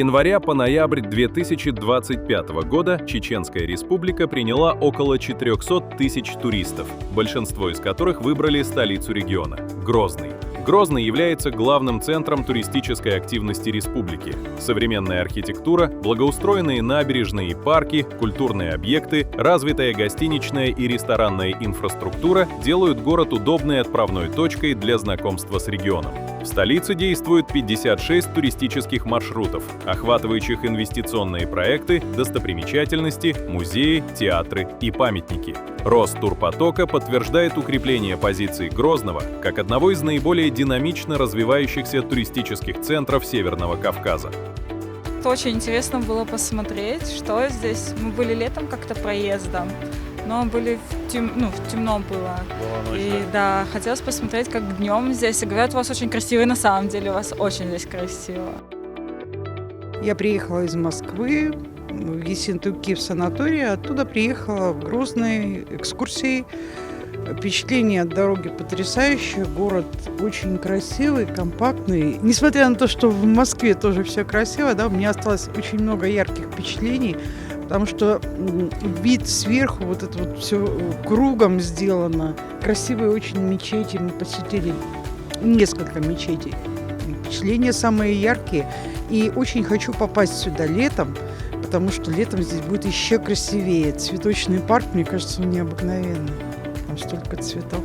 января по ноябрь 2025 года Чеченская Республика приняла около 400 тысяч туристов, большинство из которых выбрали столицу региона – Грозный. Грозный является главным центром туристической активности республики. Современная архитектура, благоустроенные набережные и парки, культурные объекты, развитая гостиничная и ресторанная инфраструктура делают город удобной отправной точкой для знакомства с регионом. В столице действует 56 туристических маршрутов, охватывающих инвестиционные проекты, достопримечательности, музеи, театры и памятники. Рост турпотока подтверждает укрепление позиции Грозного как одного из наиболее динамично развивающихся туристических центров Северного Кавказа. Очень интересно было посмотреть, что здесь. Мы были летом как-то проездом, но были темно было. И да, хотелось посмотреть, как днем здесь. И говорят, у вас очень красиво, и на самом деле у вас очень здесь красиво. Я приехала из Москвы, в Ессентуки в санаторий, оттуда приехала в Грозный экскурсией. Впечатление от дороги потрясающее, город очень красивый, компактный. Несмотря на то, что в Москве тоже все красиво, да, у меня осталось очень много ярких впечатлений, потому что вид сверху, вот это вот все кругом сделано. Красивые очень мечети, мы посетили несколько мечетей. Впечатления самые яркие. И очень хочу попасть сюда летом, потому что летом здесь будет еще красивее. Цветочный парк, мне кажется, он необыкновенный. Там столько цветов.